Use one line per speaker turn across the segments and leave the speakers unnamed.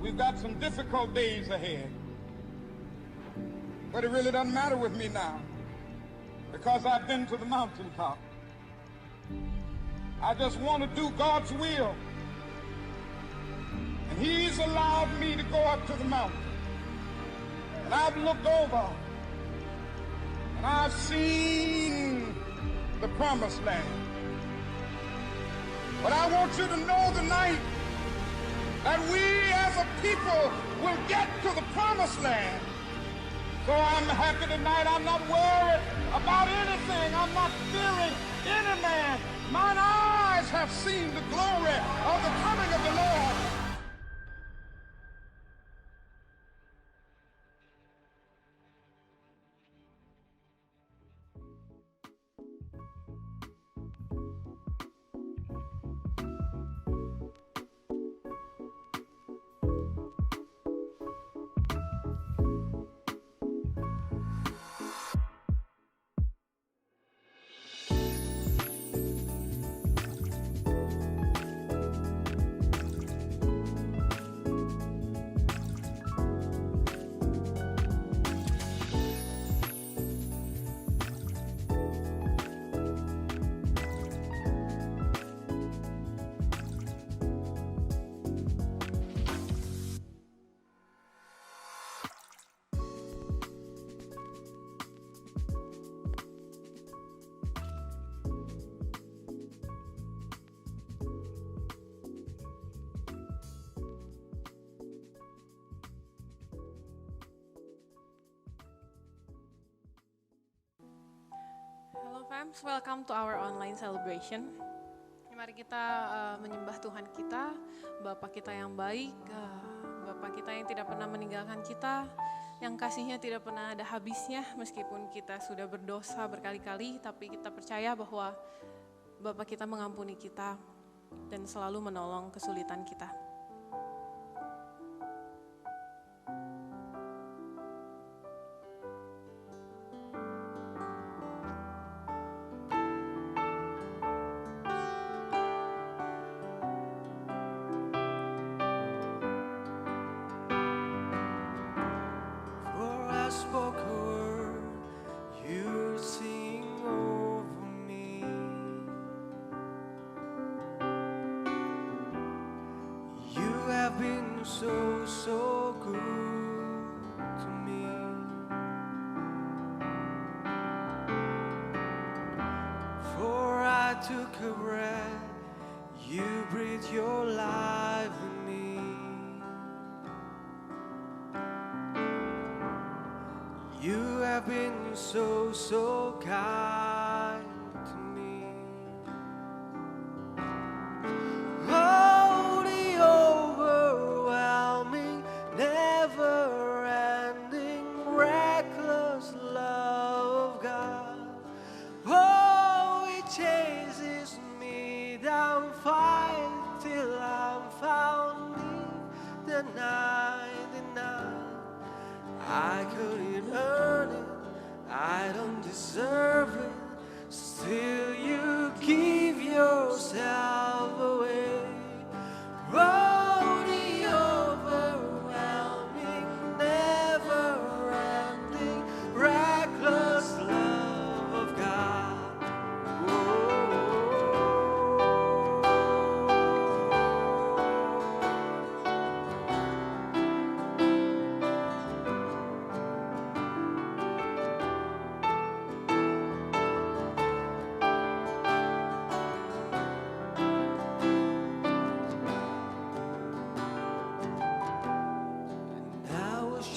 We've got some difficult days ahead. But it really doesn't matter with me now because I've been to the mountaintop. I just want to do God's will. And He's allowed me to go up to the mountain. And I've looked over and I've seen the promised land. But I want you to know tonight that we as a people will get to the promised land. So I'm happy tonight. I'm not worried about anything. I'm not fearing any man. Mine eyes have seen the glory of the coming of the Lord.
Hello fams, welcome to our online celebration. Mari kita menyembah Tuhan kita, Bapa kita yang baik, Bapa kita yang tidak pernah meninggalkan kita, yang kasihnya tidak pernah ada habisnya meskipun kita sudah berdosa berkali-kali, tapi kita percaya bahwa Bapa kita mengampuni kita dan selalu menolong kesulitan kita.
So good to me. For I took a breath, you breathed your life in me. You have been so kind to me. Oh, the overwhelming, never-ending, reckless love of God. Oh, it chases me down, fight till I'm found in the 99. I couldn't earn it, I don't deserve it, still you give yourself away. Oh, the overwhelming, never-ending, reckless love of God.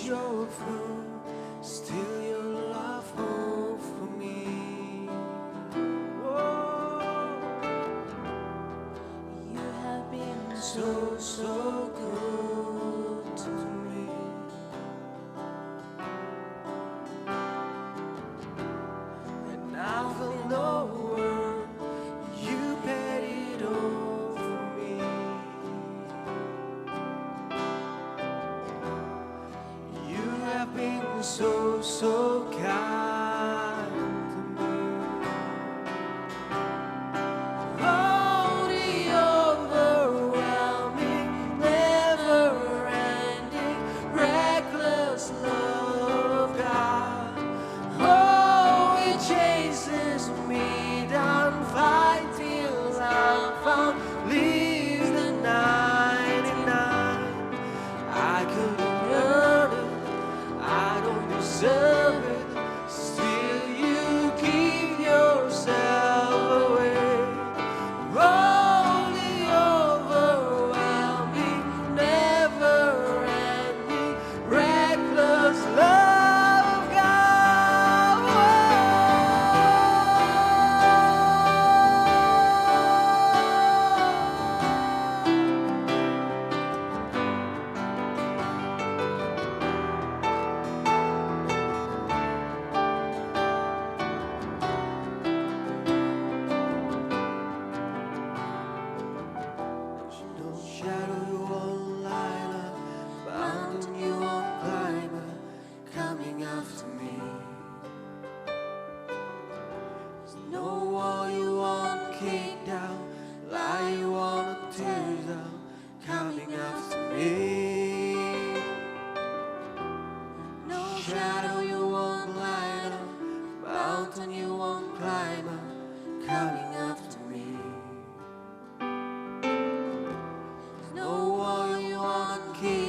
Your fool, still your love hope for me. Oh, you have been so good to me. And now for no word, you paid it all for me. Have been so kind to me. Oh, the overwhelming, never-ending,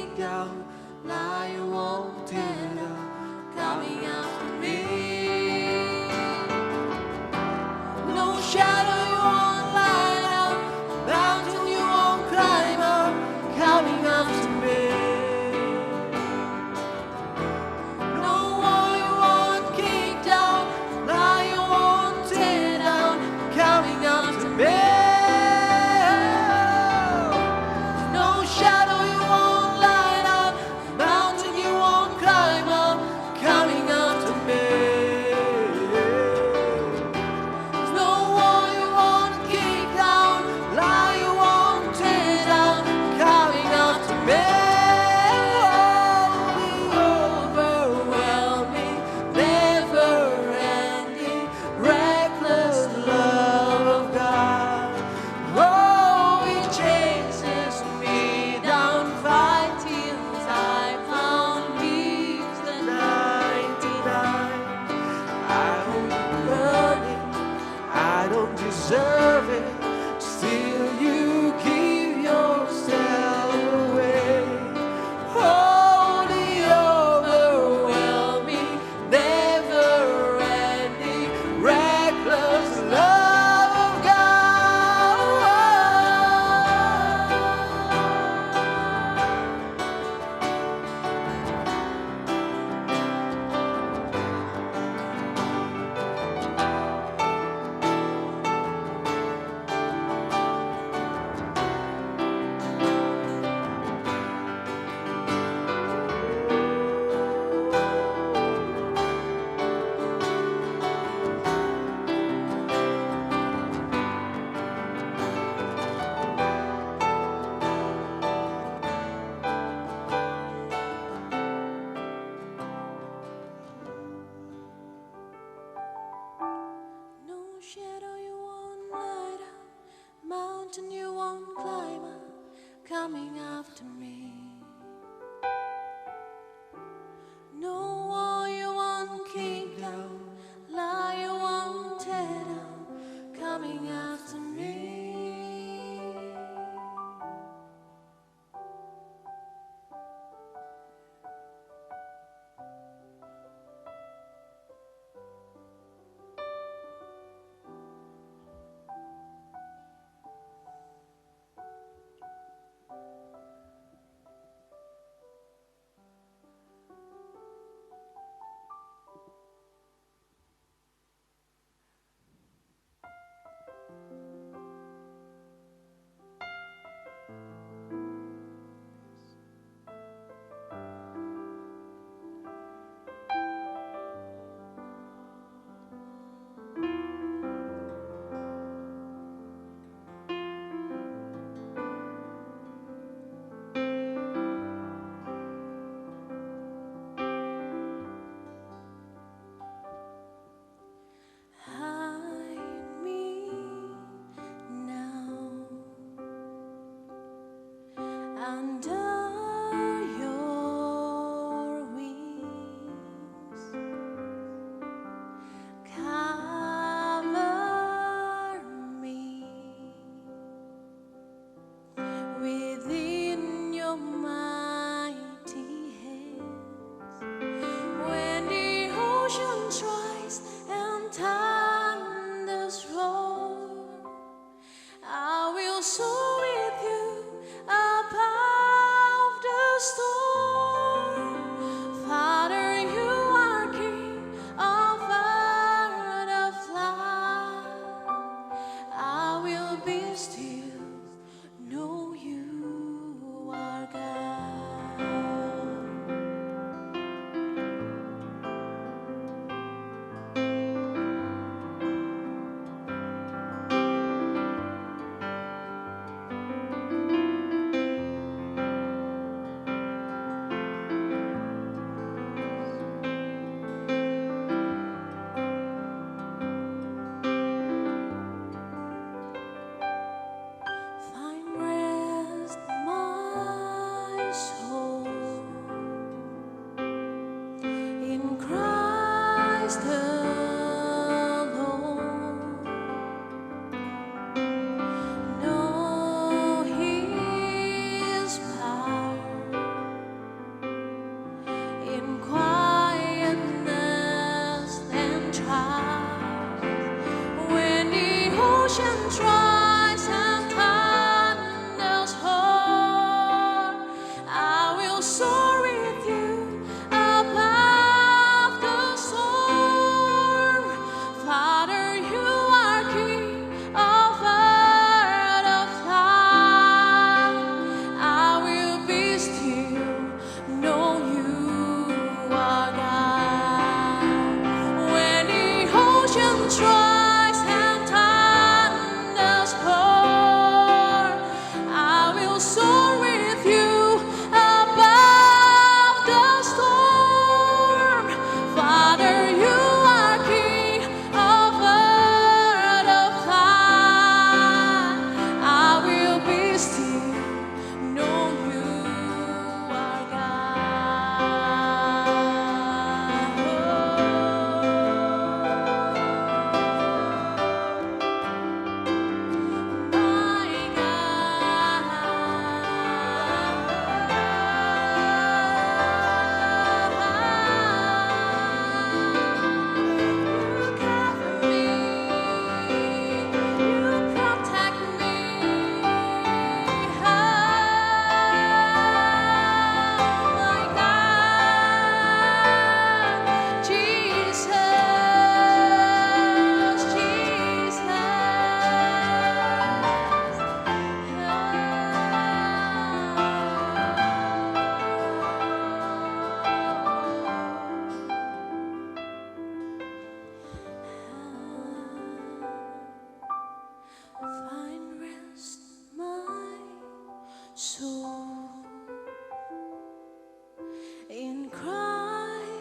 kick down, lie you won't tear down, coming after me. No shadow you won't light up, mountain you won't climb up, coming after me. No wall you won't kick down, lie you won't tear down, coming after me. No shadow you won't light up, mountain you won't climb up,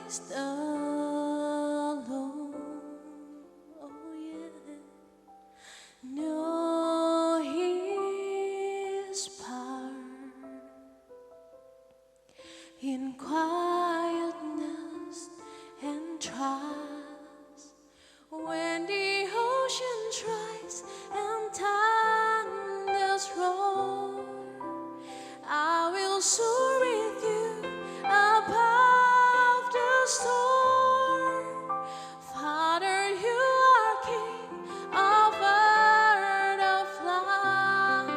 Christ alone. Oh yeah. Know His power in quietness and trust. When the ocean tries and thunders roar, I will soar with you above the storm. Father, you are King of earth of life.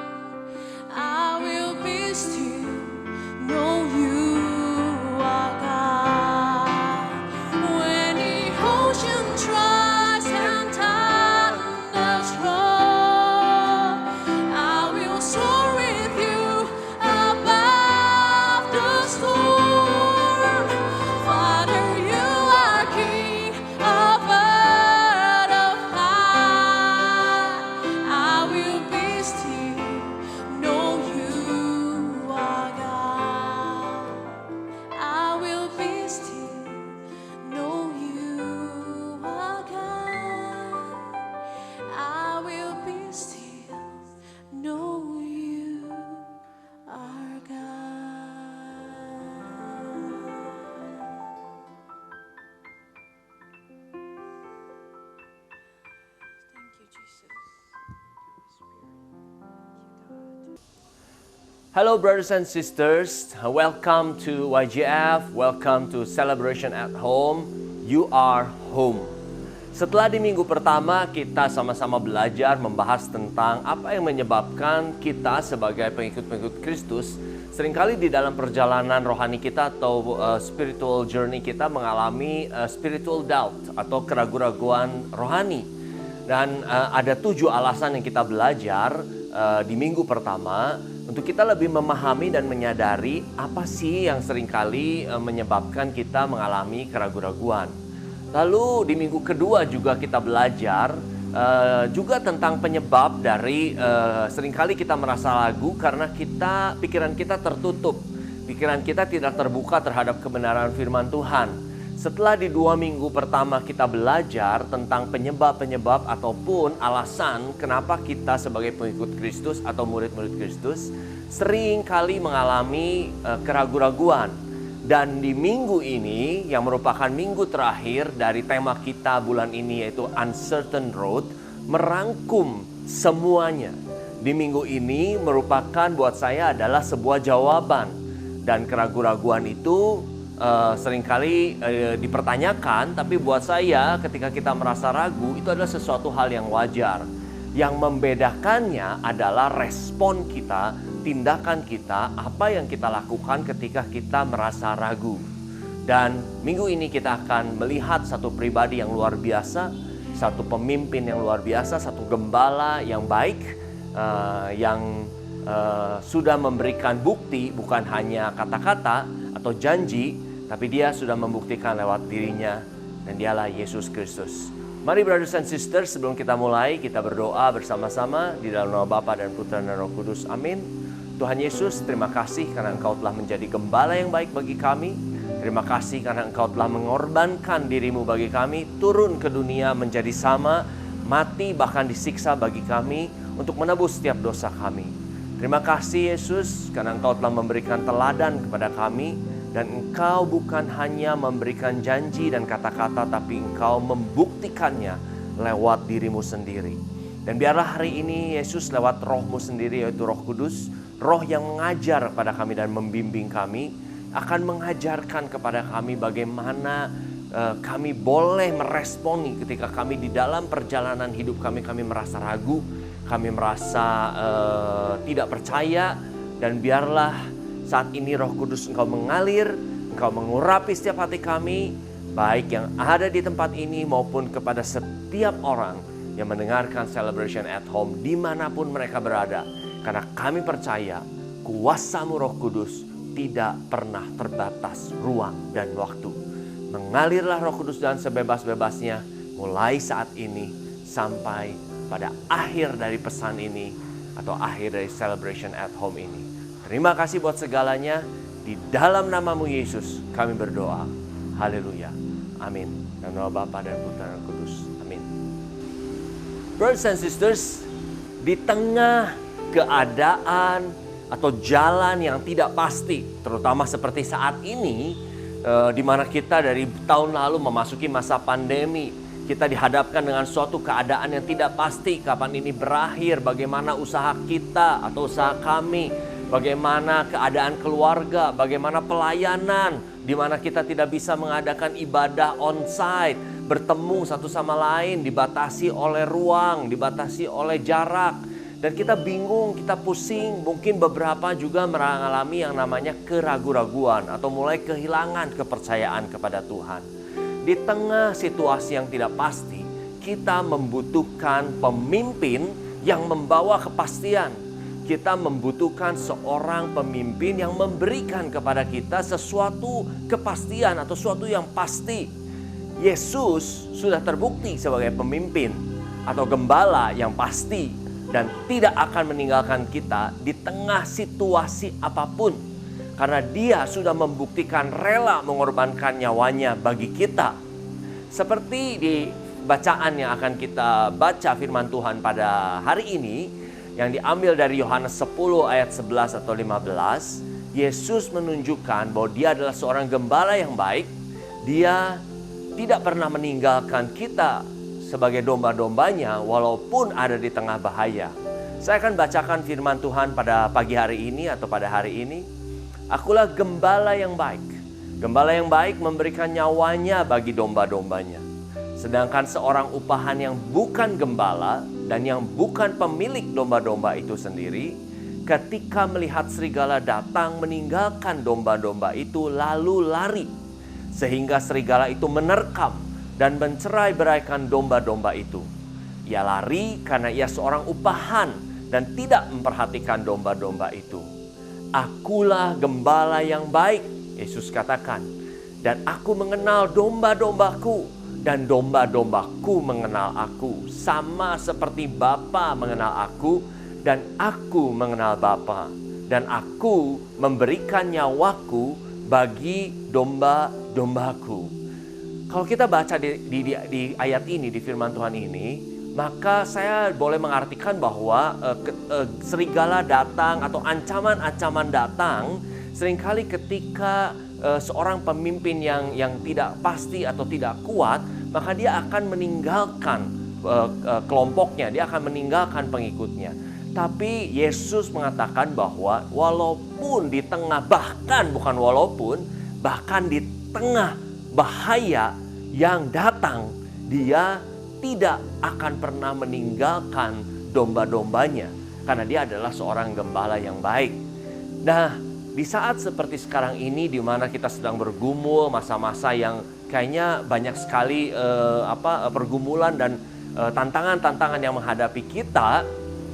I will be still, know you are God. When the ocean tries and thunders roar, I will soar with you above the storm. Father, you are King of earth of life. I will be still, know you are God. I will be still, know you are God. I will be still, know you are God.
Thank you, Jesus. Thank you, Holy Spirit. Thank you, God.
Hello brothers and sisters, welcome to YGF, welcome to Celebration at Home, You Are Home. Setelah di minggu pertama kita sama-sama belajar membahas tentang apa yang menyebabkan kita sebagai pengikut-pengikut Kristus seringkali di dalam perjalanan rohani kita atau spiritual journey kita mengalami spiritual doubt atau keraguan-raguan rohani. Dan ada 7 alasan yang kita belajar di minggu pertama untuk kita lebih memahami dan menyadari apa sih yang seringkali menyebabkan kita mengalami keraguan-raguan. Lalu di minggu kedua juga kita belajar juga tentang penyebab dari seringkali kita merasa ragu karena pikiran kita tertutup, pikiran kita tidak terbuka terhadap kebenaran firman Tuhan. Setelah di 2 minggu pertama kita belajar tentang penyebab-penyebab ataupun alasan kenapa kita sebagai pengikut Kristus atau murid-murid Kristus sering kali mengalami keraguan-raguan. Dan di minggu ini yang merupakan minggu terakhir dari tema kita bulan ini yaitu Uncertain Road, merangkum semuanya. Di minggu ini merupakan buat saya adalah sebuah jawaban. Dan keraguan-raguan itu seringkali dipertanyakan, tapi buat saya ketika kita merasa ragu itu adalah sesuatu hal yang wajar. Yang membedakannya adalah respon kita, tindakan kita, apa yang kita lakukan ketika kita merasa ragu. Dan minggu ini kita akan melihat satu pribadi yang luar biasa, satu pemimpin yang luar biasa, satu gembala yang baik, yang sudah memberikan bukti bukan hanya kata-kata atau janji, tapi dia sudah membuktikan lewat dirinya, dan dialah Yesus Kristus. Mari brothers and sisters, sebelum kita mulai, kita berdoa bersama-sama di dalam nama Bapa dan Putra dan Roh Kudus. Amin. Tuhan Yesus, terima kasih karena Engkau telah menjadi gembala yang baik bagi kami. Terima kasih karena Engkau telah mengorbankan dirimu bagi kami, turun ke dunia menjadi sama, mati bahkan disiksa bagi kami untuk menebus setiap dosa kami. Terima kasih Yesus karena Engkau telah memberikan teladan kepada kami, dan Engkau bukan hanya memberikan janji dan kata-kata, tapi Engkau membuktikannya lewat dirimu sendiri. Dan biarlah hari ini Yesus lewat Roh-Mu sendiri yaitu Roh Kudus, Roh yang mengajar kepada kami dan membimbing kami, akan mengajarkan kepada kami bagaimana kami boleh meresponi ketika kami di dalam perjalanan hidup kami merasa ragu, kami merasa tidak percaya. Dan biarlah saat ini Roh Kudus Engkau mengalir, Engkau mengurapi setiap hati kami, baik yang ada di tempat ini maupun kepada setiap orang yang mendengarkan Celebration at Home dimanapun mereka berada. Karena kami percaya kuasa-Mu Roh Kudus tidak pernah terbatas ruang dan waktu. Mengalirlah Roh Kudus dan sebebas-bebasnya mulai saat ini sampai pada akhir dari pesan ini atau akhir dari Celebration at Home ini. Terima kasih buat segalanya. Di dalam nama-Mu Yesus kami berdoa. Haleluya. Amin. Dalam nama Bapa dan Putra dan Kudus. Amin. Brothers and sisters, di tengah keadaan atau jalan yang tidak pasti, terutama seperti saat ini, di mana kita dari tahun lalu memasuki masa pandemi, kita dihadapkan dengan suatu keadaan yang tidak pasti kapan ini berakhir, bagaimana usaha kita atau usaha kami, bagaimana keadaan keluarga, bagaimana pelayanan, di mana kita tidak bisa mengadakan ibadah on-site, bertemu satu sama lain, dibatasi oleh ruang, dibatasi oleh jarak. Dan kita bingung, kita pusing, mungkin beberapa juga mengalami yang namanya keraguan-raguan atau mulai kehilangan kepercayaan kepada Tuhan. Di tengah situasi yang tidak pasti, kita membutuhkan pemimpin yang membawa kepastian. Kita membutuhkan seorang pemimpin yang memberikan kepada kita sesuatu kepastian atau sesuatu yang pasti. Yesus sudah terbukti sebagai pemimpin atau gembala yang pasti dan tidak akan meninggalkan kita di tengah situasi apapun. Karena dia sudah membuktikan rela mengorbankan nyawanya bagi kita. Seperti di bacaan yang akan kita baca firman Tuhan pada hari ini, yang diambil dari Yohanes 10 ayat 11 atau 15, Yesus menunjukkan bahwa dia adalah seorang gembala yang baik. Dia tidak pernah meninggalkan kita sebagai domba-dombanya walaupun ada di tengah bahaya. Saya akan bacakan firman Tuhan pada pagi hari ini atau pada hari ini. Akulah gembala yang baik. Gembala yang baik memberikan nyawanya bagi domba-dombanya. Sedangkan seorang upahan yang bukan gembala dan yang bukan pemilik domba-domba itu sendiri, ketika melihat serigala datang meninggalkan domba-domba itu lalu lari. Sehingga serigala itu menerkam dan mencerai-beraikan domba-domba itu. Ia lari karena ia seorang upahan dan tidak memperhatikan domba-domba itu. Akulah gembala yang baik, Yesus katakan. Dan aku mengenal domba-dombaku dan domba-dombaku mengenal aku. Sama seperti Bapa mengenal aku dan aku mengenal Bapa. Dan aku memberikan nyawaku bagi domba-dombaku. Kalau kita baca di ayat ini, di firman Tuhan ini, maka saya boleh mengartikan bahwa serigala datang atau ancaman-ancaman datang seringkali ketika seorang pemimpin yang tidak pasti atau tidak kuat, maka dia akan meninggalkan kelompoknya, dia akan meninggalkan pengikutnya. Tapi Yesus mengatakan bahwa walaupun di tengah, bahkan di tengah bahaya yang datang, dia tidak akan pernah meninggalkan domba-dombanya karena dia adalah seorang gembala yang baik. Nah, di saat seperti sekarang ini di mana kita sedang bergumul masa-masa yang kayaknya banyak sekali pergumulan dan tantangan-tantangan yang menghadapi kita,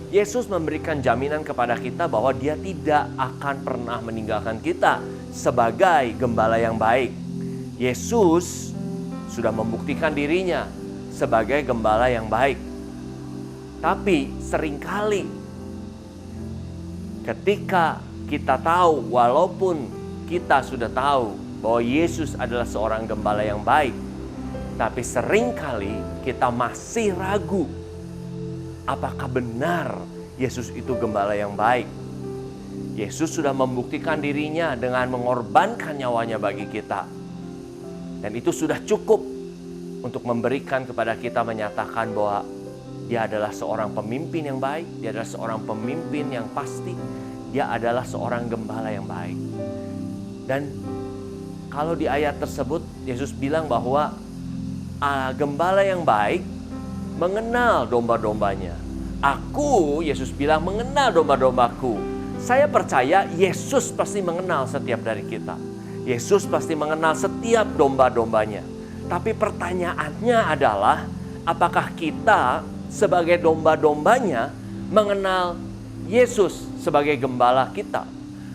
Yesus memberikan jaminan kepada kita bahwa dia tidak akan pernah meninggalkan kita sebagai gembala yang baik. Yesus sudah membuktikan dirinya sebagai gembala yang baik. Tapi seringkali ketika kita tahu, walaupun kita sudah tahu bahwa Yesus adalah seorang gembala yang baik, tapi seringkali kita masih ragu apakah benar Yesus itu gembala yang baik. Yesus sudah membuktikan dirinya dengan mengorbankan nyawanya bagi kita. Dan itu sudah cukup untuk memberikan kepada kita, menyatakan bahwa dia adalah seorang pemimpin yang baik, dia adalah seorang pemimpin yang pasti, dia adalah seorang gembala yang baik. Dan kalau di ayat tersebut Yesus bilang bahwa gembala yang baik mengenal domba-dombanya. Aku, Yesus bilang, mengenal domba-dombaku. Saya percaya Yesus pasti mengenal setiap dari kita. Yesus pasti mengenal setiap domba-dombanya. Tapi pertanyaannya adalah, apakah kita sebagai domba-dombanya mengenal Yesus sebagai gembala kita?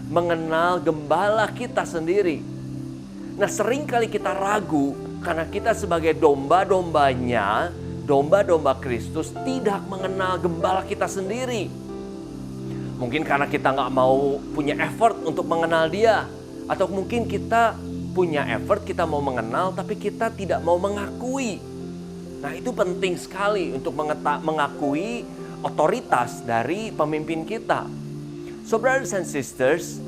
Mengenal gembala kita sendiri. Nah, seringkali kita ragu karena kita sebagai domba-dombanya, domba-domba Kristus, tidak mengenal gembala kita sendiri. Mungkin karena kita nggak mau punya effort untuk mengenal dia. Atau mungkin kita punya effort, kita mau mengenal, tapi kita tidak mau mengakui. Nah, itu penting sekali untuk mengakui otoritas dari pemimpin kita. So brothers and sisters,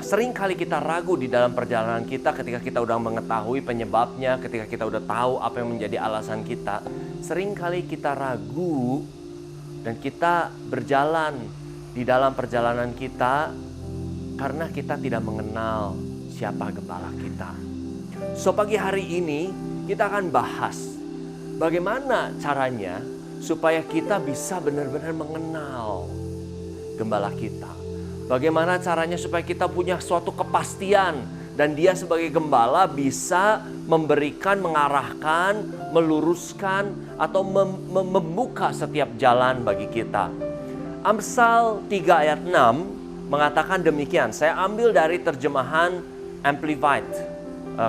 sering kali kita ragu di dalam perjalanan kita ketika kita udah mengetahui penyebabnya, ketika kita udah tahu apa yang menjadi alasan kita. Sering kali kita ragu dan kita berjalan di dalam perjalanan kita karena kita tidak mengenal siapa gembala kita. So pagi hari ini kita akan bahas bagaimana caranya supaya kita bisa benar-benar mengenal gembala kita. Bagaimana caranya supaya kita punya suatu kepastian dan dia sebagai gembala bisa memberikan, mengarahkan, meluruskan atau membuka setiap jalan bagi kita. Amsal 3 ayat 6 mengatakan demikian. Saya ambil dari terjemahan Amplified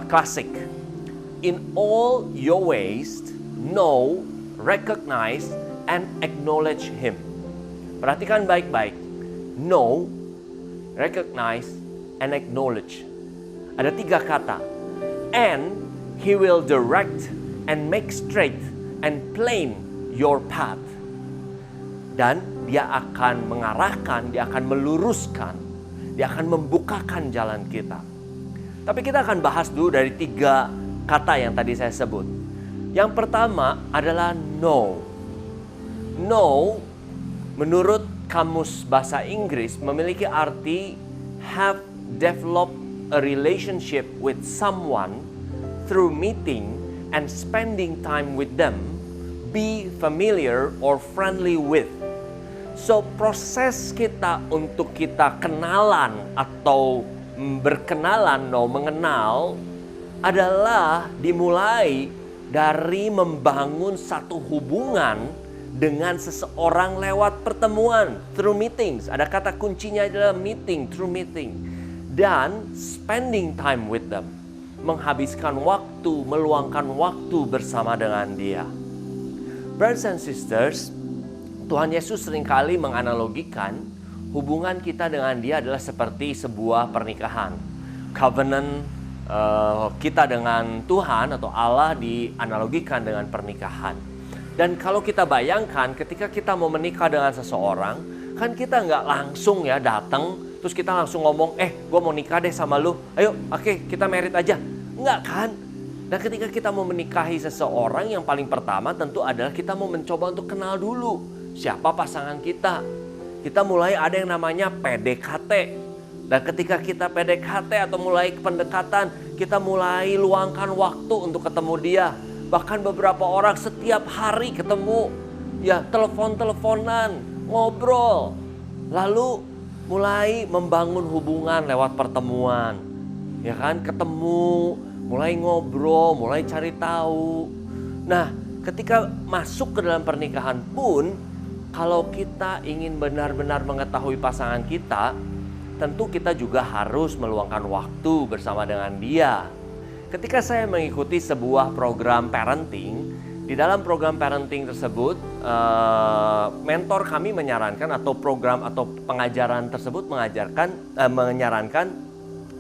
Classic. In all your ways, know, recognize, and acknowledge Him. Perhatikan baik-baik. Know, recognize, and acknowledge. Ada 3 kata. And He will direct and make straight and plain your path. Dan Dia akan mengarahkan, Dia akan meluruskan, Dia akan membukakan jalan kita. Tapi kita akan bahas dulu dari 3 kata yang tadi saya sebut. Yang pertama adalah know. Know menurut Kamus Bahasa Inggris memiliki arti have developed a relationship with someone through meeting and spending time with them, be familiar or friendly with. So proses kita untuk kita kenalan atau berkenalan, mengenal adalah dimulai dari membangun satu hubungan dengan seseorang lewat pertemuan, through meetings. Ada kata kuncinya adalah meeting, through meeting. Dan spending time with them. Menghabiskan waktu, meluangkan waktu bersama dengan dia. Brothers and sisters, Tuhan Yesus seringkali menganalogikan hubungan kita dengan dia adalah seperti sebuah pernikahan. Covenant kita dengan Tuhan atau Allah dianalogikan dengan pernikahan. Dan kalau kita bayangkan ketika kita mau menikah dengan seseorang, kan kita nggak langsung ya datang, terus kita langsung ngomong, gue mau nikah deh sama lu, ayo oke, kita married aja. Enggak kan? Dan ketika kita mau menikahi seseorang, yang paling pertama tentu adalah kita mau mencoba untuk kenal dulu siapa pasangan kita. Kita mulai ada yang namanya PDKT. Dan ketika kita PDKT atau mulai pendekatan, kita mulai luangkan waktu untuk ketemu dia. Bahkan beberapa orang setiap hari ketemu, ya telepon-teleponan, ngobrol. Lalu mulai membangun hubungan lewat pertemuan. Ya kan, ketemu, mulai ngobrol, mulai cari tahu. Nah, ketika masuk ke dalam pernikahan pun, kalau kita ingin benar-benar mengetahui pasangan kita, tentu kita juga harus meluangkan waktu bersama dengan dia. Ketika saya mengikuti sebuah program parenting, di dalam program parenting tersebut, mentor kami menyarankan atau program atau pengajaran tersebut menyarankan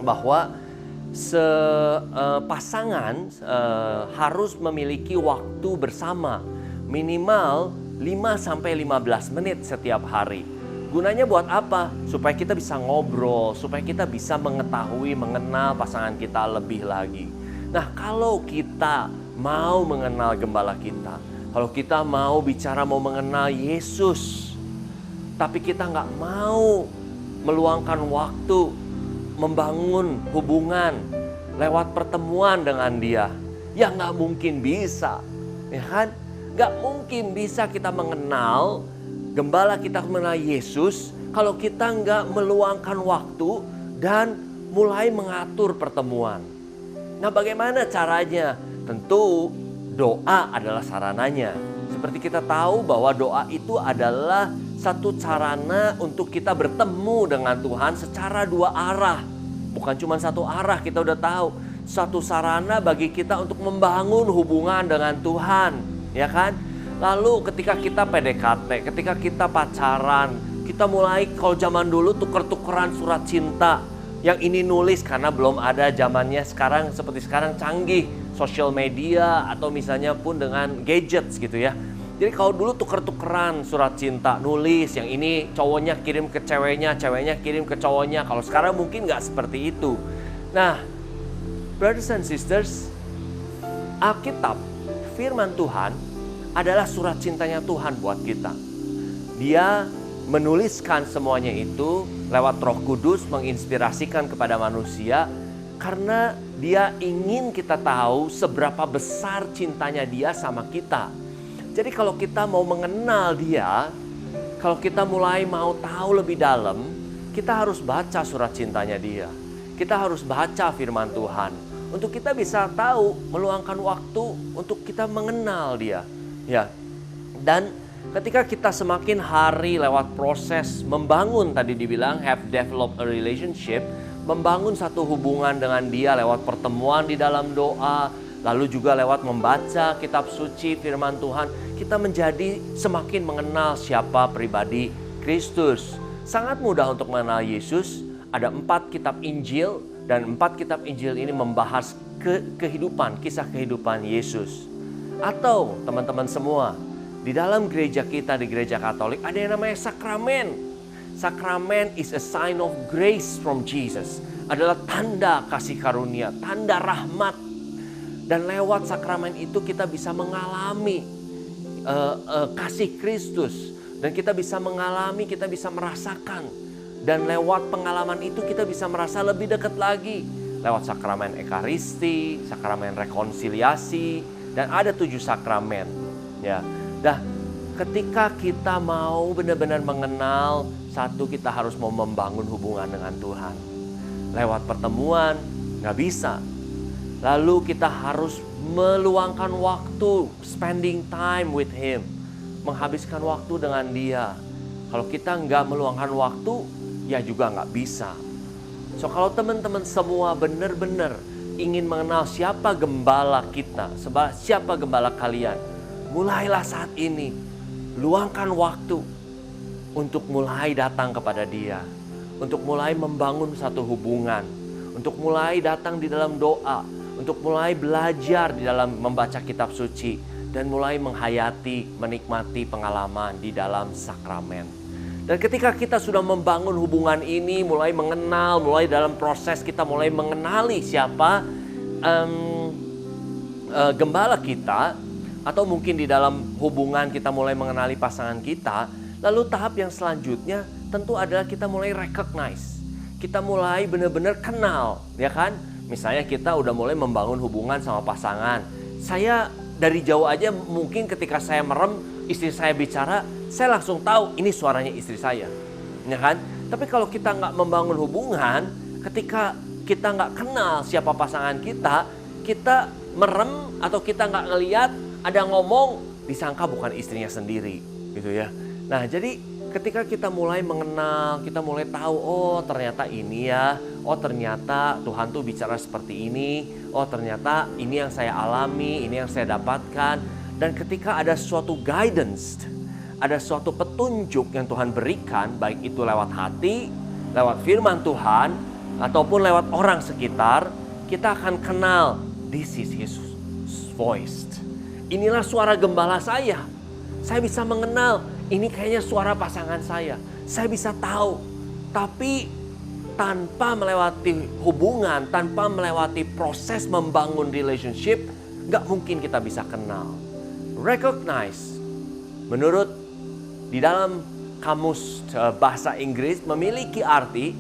bahwa pasangan harus memiliki waktu bersama minimal 5-15 menit setiap hari. Gunanya buat apa? Supaya kita bisa ngobrol, supaya kita bisa mengetahui, mengenal pasangan kita lebih lagi. Nah, kalau kita mau mengenal gembala kita, kalau kita mau bicara mau mengenal Yesus, tapi kita nggak mau meluangkan waktu membangun hubungan lewat pertemuan dengan dia, ya nggak mungkin bisa, ya kan? Nggak mungkin bisa kita mengenal gembala, kita mengenal Yesus kalau kita nggak meluangkan waktu dan mulai mengatur pertemuan. Nah, bagaimana caranya? Tentu doa adalah sarananya. Seperti kita tahu bahwa doa itu adalah satu sarana untuk kita bertemu dengan Tuhan secara 2 arah. Bukan cuma satu arah, kita udah tahu. Satu sarana bagi kita untuk membangun hubungan dengan Tuhan, ya kan? Lalu ketika kita PDKT, ketika kita pacaran, kita mulai kalau zaman dulu tuker-tukeran surat cinta. Yang ini nulis karena belum ada zamannya sekarang, seperti sekarang canggih, sosial media atau misalnya pun dengan gadgets gitu ya. Jadi kalau dulu tuker-tukeran surat cinta, nulis, yang ini cowoknya kirim ke ceweknya, ceweknya kirim ke cowoknya. Kalau sekarang mungkin nggak seperti itu. Nah, brothers and sisters, Alkitab, firman Tuhan adalah surat cintanya Tuhan buat kita. Dia menuliskan semuanya itu lewat Roh Kudus, menginspirasikan kepada manusia karena dia ingin kita tahu seberapa besar cintanya dia sama kita. Jadi kalau kita mau mengenal dia, kalau kita mulai mau tahu lebih dalam, kita harus baca surat cintanya dia. Kita harus baca firman Tuhan untuk kita bisa tahu, meluangkan waktu untuk kita mengenal dia. Ya. Dan ketika kita semakin hari lewat proses membangun, tadi dibilang have developed a relationship, membangun satu hubungan dengan dia lewat pertemuan di dalam doa, lalu juga lewat membaca kitab suci firman Tuhan, kita menjadi semakin mengenal siapa pribadi Kristus. Sangat mudah untuk mengenal Yesus. Ada 4 kitab Injil, dan 4 kitab Injil ini membahas kehidupan, kisah kehidupan Yesus. Atau teman-teman semua, di dalam gereja kita, di gereja Katolik, ada yang namanya sakramen. Sakramen is a sign of grace from Jesus. Adalah tanda kasih karunia, tanda rahmat. Dan lewat sakramen itu kita bisa mengalami kasih Kristus. Dan kita bisa mengalami, kita bisa merasakan. Dan lewat pengalaman itu kita bisa merasa lebih dekat lagi. Lewat sakramen Ekaristi, sakramen rekonsiliasi, dan ada 7 sakramen. Ya. Nah, ketika kita mau benar-benar mengenal, satu, kita harus mau membangun hubungan dengan Tuhan. Lewat pertemuan, nggak bisa. Lalu kita harus meluangkan waktu, spending time with Him. Menghabiskan waktu dengan Dia. Kalau kita nggak meluangkan waktu, ya juga nggak bisa. So kalau teman-teman semua benar-benar ingin mengenal siapa gembala kita, siapa gembala kalian, mulailah saat ini. Luangkan waktu untuk mulai datang kepada Dia, untuk mulai membangun satu hubungan, untuk mulai datang di dalam doa, untuk mulai belajar di dalam membaca kitab suci, dan mulai menghayati, menikmati pengalaman di dalam sakramen. Dan ketika kita sudah membangun hubungan ini, mulai mengenal, mulai dalam proses kita mulai mengenali siapa gembala kita, atau mungkin di dalam hubungan kita mulai mengenali pasangan kita, lalu tahap yang selanjutnya tentu adalah kita mulai recognize. Kita mulai benar-benar kenal, ya kan? Misalnya kita udah mulai membangun hubungan sama pasangan. Saya dari jauh aja mungkin ketika saya merem, istri saya bicara, saya langsung tahu ini suaranya istri saya, ya kan? Tapi kalau kita nggak membangun hubungan, ketika kita nggak kenal siapa pasangan kita, kita merem atau kita nggak ngeliat, ada ngomong, disangka bukan istrinya sendiri, gitu ya. Nah, jadi ketika kita mulai mengenal, kita mulai tahu, oh ternyata ini ya, oh ternyata Tuhan tuh bicara seperti ini, oh ternyata ini yang saya alami, ini yang saya dapatkan. Dan ketika ada suatu guidance, ada suatu petunjuk yang Tuhan berikan, baik itu lewat hati, lewat firman Tuhan, ataupun lewat orang sekitar, kita akan kenal, this is His voice. Inilah suara gembala saya. Saya bisa mengenal, ini kayaknya suara pasangan saya. Saya bisa tahu, tapi tanpa melewati hubungan, tanpa melewati proses membangun relationship, gak mungkin kita bisa kenal. Recognize, menurut di dalam kamus bahasa Inggris memiliki arti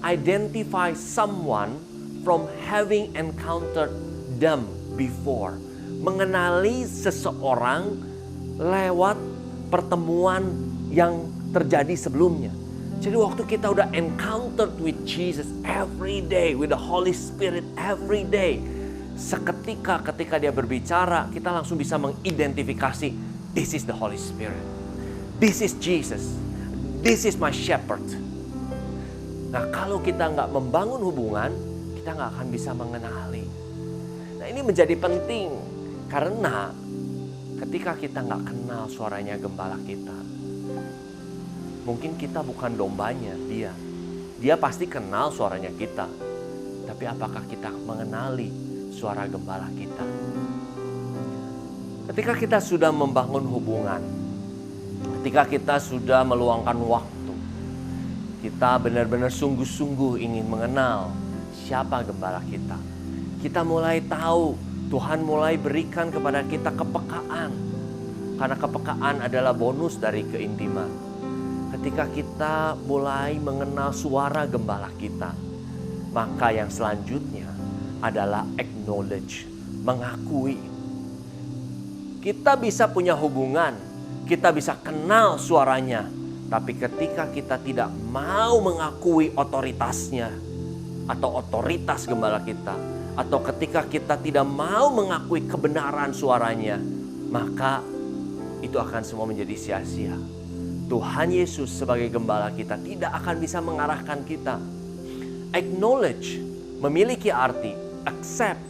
identify someone from having encountered them before. Mengenali seseorang lewat pertemuan yang terjadi sebelumnya. Jadi waktu kita udah encountered with Jesus every day, with the Holy Spirit every day, seketika ketika dia berbicara, kita langsung bisa mengidentifikasi, this is the Holy Spirit, this is Jesus, this is my shepherd. Nah, kalau kita nggak membangun hubungan, kita nggak akan bisa mengenali. Nah, ini menjadi penting karena ketika kita nggak kenal suaranya gembala kita, mungkin kita bukan dombanya dia. Dia pasti kenal suaranya kita. Tapi apakah kita mengenali suara gembala kita? Ketika kita sudah membangun hubungan, ketika kita sudah meluangkan waktu, kita benar-benar sungguh-sungguh ingin mengenal siapa gembala kita. Kita mulai tahu, Tuhan mulai berikan kepada kita kepekaan. Karena kepekaan adalah bonus dari keintiman. Ketika kita mulai mengenal suara gembala kita, maka yang selanjutnya adalah acknowledge, mengakui. Kita bisa punya hubungan, kita bisa kenal suaranya, tapi ketika kita tidak mau mengakui otoritasnya atau otoritas gembala kita, atau ketika kita tidak mau mengakui kebenaran suaranya, maka itu akan semua menjadi sia-sia. Tuhan Yesus sebagai gembala kita tidak akan bisa mengarahkan kita. Acknowledge memiliki arti accept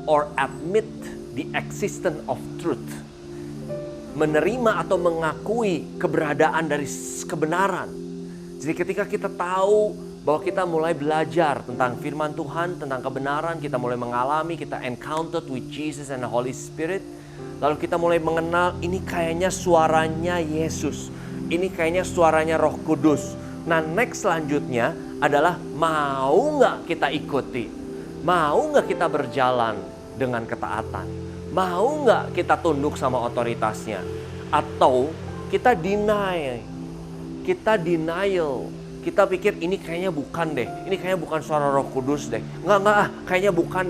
or admit the existence of truth. Menerima atau mengakui keberadaan dari kebenaran. Jadi ketika kita tahu bahwa kita mulai belajar tentang firman Tuhan, tentang kebenaran, kita mulai mengalami, kita encountered with Jesus and the Holy Spirit. Lalu kita mulai mengenal, ini kayaknya suaranya Yesus. Ini kayaknya suaranya Roh Kudus. Nah, next selanjutnya adalah mau nggak kita ikuti? Mau nggak kita berjalan dengan ketaatan? Mau nggak kita tunduk sama otoritasnya? Atau kita denial, kita pikir ini kayaknya bukan deh, ini kayaknya bukan suara Roh Kudus deh, nggak, kayaknya bukan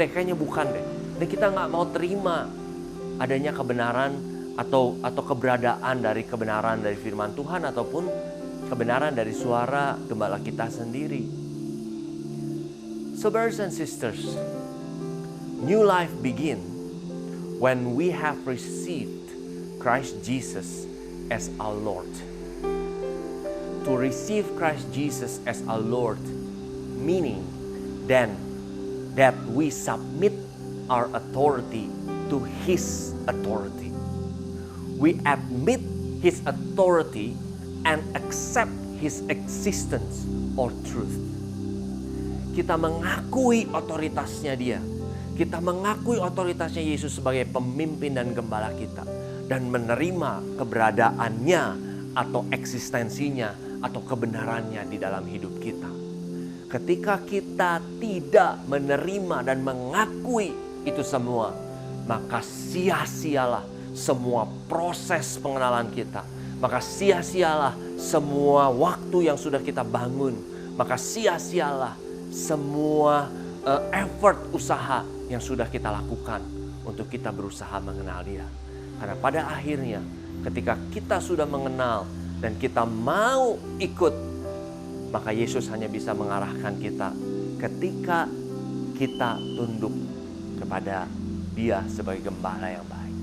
deh. Dan kita nggak mau terima adanya kebenaran atau keberadaan dari kebenaran dari firman Tuhan ataupun kebenaran dari suara gembala kita sendiri. So brothers and sisters, new life begins when we have received Christ Jesus as our Lord. To receive Christ Jesus as our Lord, meaning then that we submit our authority to His authority. We admit His authority and accept His existence or truth. Kita mengakui otoritasnya Dia. Kita mengakui otoritasnya Yesus sebagai pemimpin dan gembala kita. Dan menerima keberadaannya atau eksistensinya atau kebenarannya di dalam hidup kita. Ketika kita tidak menerima dan mengakui itu semua, maka sia-sialah semua proses pengenalan kita. Maka sia-sialah semua waktu yang sudah kita bangun. Maka sia-sialah semua effort usaha yang sudah kita lakukan untuk kita berusaha mengenal Dia. Karena pada akhirnya ketika kita sudah mengenal dan kita mau ikut, maka Yesus hanya bisa mengarahkan kita ketika kita tunduk kepada Dia sebagai gembala yang baik.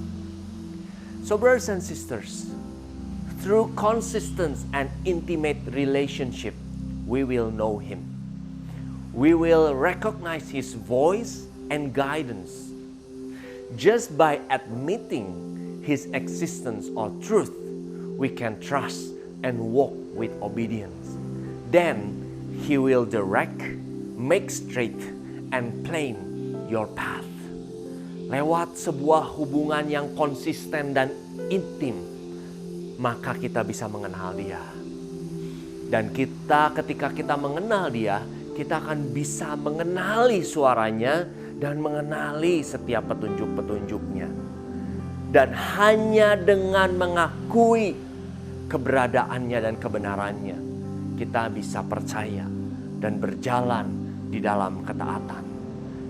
So brothers and sisters, through consistent and intimate relationship, we will know Him. We will recognize His voice and guidance. Just by admitting His existence or truth, we can trust and walk with obedience. Then He will direct, make straight, and plain your path. Lewat sebuah hubungan yang konsisten dan intim, maka kita bisa mengenal Dia. Dan ketika kita mengenal Dia, kita akan bisa mengenali suaranya dan mengenali setiap petunjuk-petunjuknya. Dan hanya dengan mengakui keberadaannya dan kebenarannya, kita bisa percaya dan berjalan di dalam ketaatan.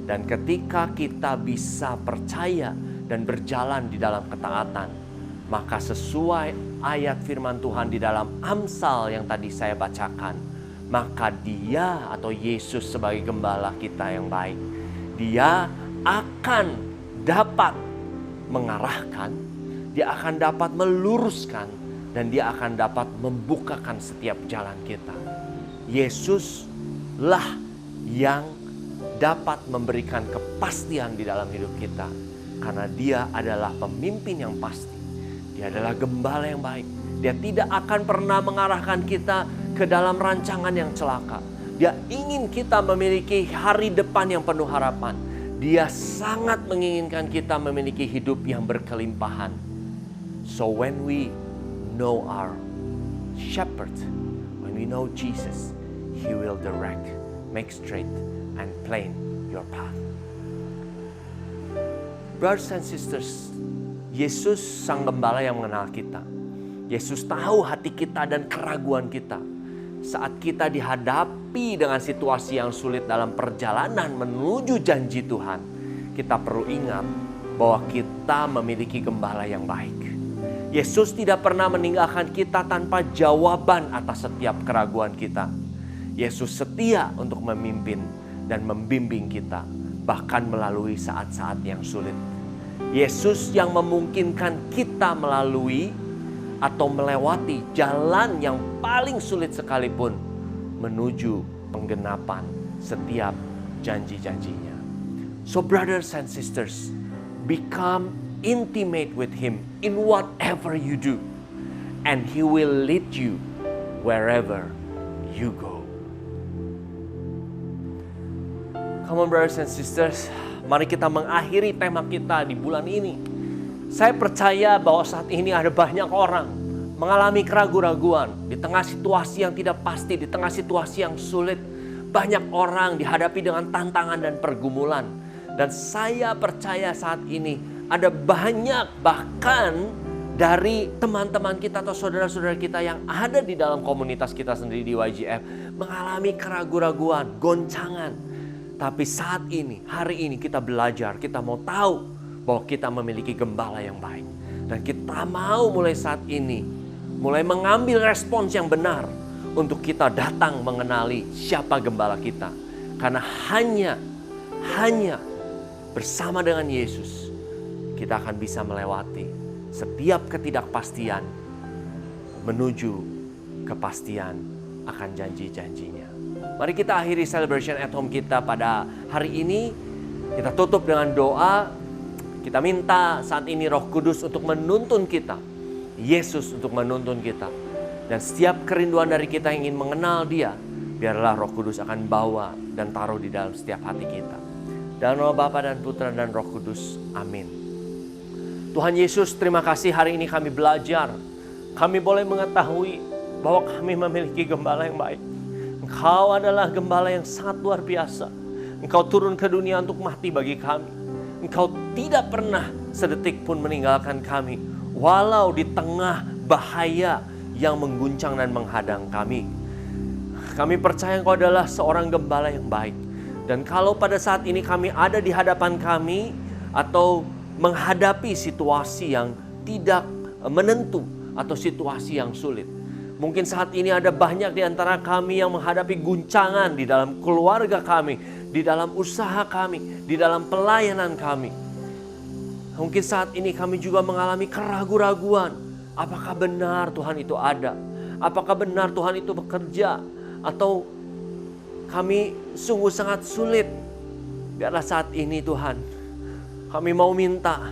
Dan ketika kita bisa percaya dan berjalan di dalam ketaatan, maka sesuai ayat firman Tuhan di dalam Amsal yang tadi saya bacakan, maka Dia atau Yesus sebagai gembala kita yang baik, Dia akan dapat mengarahkan, Dia akan dapat meluruskan, dan Dia akan dapat membukakan setiap jalan kita. Yesuslah yang dapat memberikan kepastian di dalam hidup kita, karena Dia adalah pemimpin yang pasti. Dia adalah gembala yang baik. Dia tidak akan pernah mengarahkan kita ke dalam rancangan yang celaka. Dia ingin kita memiliki hari depan yang penuh harapan. Dia sangat menginginkan kita memiliki hidup yang berkelimpahan. So when we know our shepherd, when we know Jesus, He will direct, make straight, and plain your path. Brothers and sisters, Yesus Sang Gembala yang mengenal kita. Yesus tahu hati kita dan keraguan kita. Saat kita dihadapi dengan situasi yang sulit dalam perjalanan menuju janji Tuhan, kita perlu ingat bahwa kita memiliki gembala yang baik. Yesus tidak pernah meninggalkan kita tanpa jawaban atas setiap keraguan kita. Yesus setia untuk memimpin dan membimbing kita, bahkan melalui saat-saat yang sulit. Yesus yang memungkinkan kita melalui atau melewati jalan yang paling sulit sekalipun menuju penggenapan setiap janji-janjinya. So brothers and sisters, become intimate with Him in whatever you do, and He will lead you wherever you go. Come on brothers and sisters, mari kita mengakhiri tema kita di bulan ini. Saya percaya bahwa saat ini ada banyak orang mengalami keraguan-raguan di tengah situasi yang tidak pasti, di tengah situasi yang sulit. Banyak orang dihadapi dengan tantangan dan pergumulan. Dan saya percaya saat ini ada banyak bahkan dari teman-teman kita atau saudara-saudara kita yang ada di dalam komunitas kita sendiri di YGF mengalami keraguan-raguan, goncangan. Tapi saat ini, hari ini kita belajar, kita mau tahu bahwa kita memiliki gembala yang baik. Dan kita mau mulai saat ini, mulai mengambil respons yang benar untuk kita datang mengenali siapa gembala kita. Karena hanya bersama dengan Yesus, kita akan bisa melewati setiap ketidakpastian menuju kepastian akan janji-janjinya. Mari kita akhiri celebration at home kita pada hari ini. Kita tutup dengan doa. Kita minta saat ini Roh Kudus untuk menuntun kita. Yesus untuk menuntun kita. Dan setiap kerinduan dari kita yang ingin mengenal Dia, biarlah Roh Kudus akan bawa dan taruh di dalam setiap hati kita. Dalam nama Bapa dan Putra dan Roh Kudus. Amin. Tuhan Yesus, terima kasih hari ini kami belajar. Kami boleh mengetahui bahwa kami memiliki gembala yang baik. Engkau adalah gembala yang sangat luar biasa. Engkau turun ke dunia untuk mati bagi kami. Engkau tidak pernah sedetik pun meninggalkan kami. Walau di tengah bahaya yang mengguncang dan menghadang kami. Kami percaya Engkau adalah seorang gembala yang baik. Dan kalau pada saat ini kami ada di hadapan kami atau menghadapi situasi yang tidak menentu atau situasi yang sulit. Mungkin saat ini ada banyak di antara kami yang menghadapi guncangan di dalam keluarga kami, di dalam usaha kami, di dalam pelayanan kami. Mungkin saat ini kami juga mengalami keraguan-raguan. Apakah benar Tuhan itu ada? Apakah benar Tuhan itu bekerja? Atau kami sungguh sangat sulit. Biarlah saat ini Tuhan, kami mau minta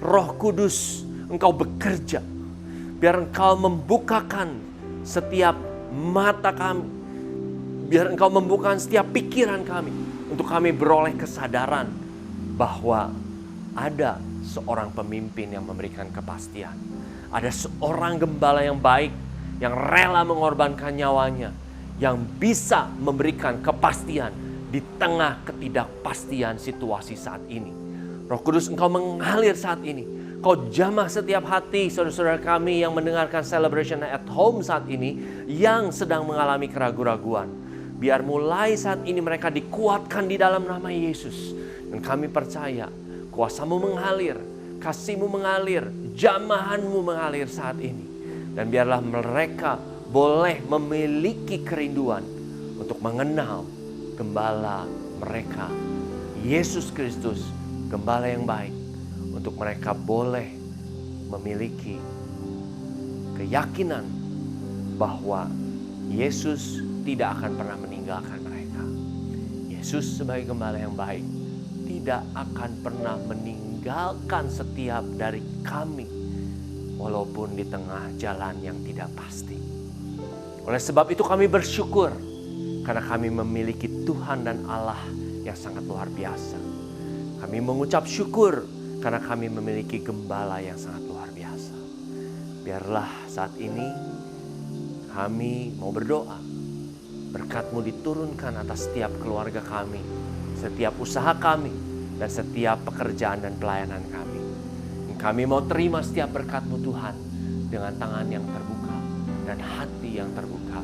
Roh Kudus Engkau bekerja. Biar Engkau membukakan setiap mata kami. Biar Engkau membukakan setiap pikiran kami. Untuk kami beroleh kesadaran bahwa ada seorang pemimpin yang memberikan kepastian. Ada seorang gembala yang baik, yang rela mengorbankan nyawanya, yang bisa memberikan kepastian di tengah ketidakpastian situasi saat ini. Roh Kudus Engkau mengalir saat ini. Kau jamah setiap hati saudara-saudara kami yang mendengarkan celebration at home saat ini yang sedang mengalami keraguan-raguan. Biar mulai saat ini mereka dikuatkan di dalam nama Yesus. Dan kami percaya kuasa-Mu mengalir, kasih-Mu mengalir, jamahan-Mu mengalir saat ini. Dan biarlah mereka boleh memiliki kerinduan untuk mengenal gembala mereka, Yesus Kristus, gembala yang baik. Untuk mereka boleh memiliki keyakinan bahwa Yesus tidak akan pernah meninggalkan mereka. Yesus sebagai gembala yang baik tidak akan pernah meninggalkan setiap dari kami walaupun di tengah jalan yang tidak pasti. Oleh sebab itu kami bersyukur karena kami memiliki Tuhan dan Allah yang sangat luar biasa. Kami mengucap syukur karena kami memiliki gembala yang sangat luar biasa. Biarlah saat ini kami mau berdoa. Berkat-Mu diturunkan atas setiap keluarga kami, setiap usaha kami, dan setiap pekerjaan dan pelayanan kami. Kami mau terima setiap berkat-Mu Tuhan dengan tangan yang terbuka dan hati yang terbuka.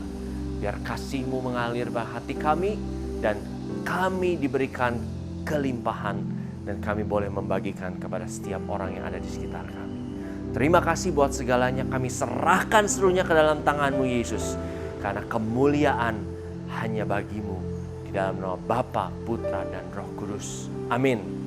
Biar kasih-Mu mengalir ke hati kami dan kami diberikan kelimpahan dan kami boleh membagikan kepada setiap orang yang ada di sekitar kami. Terima kasih buat segalanya, kami serahkan seluruhnya ke dalam tangan-Mu Yesus. Karena kemuliaan hanya bagi-Mu, di dalam nama Bapa, Putra, dan Roh Kudus. Amin.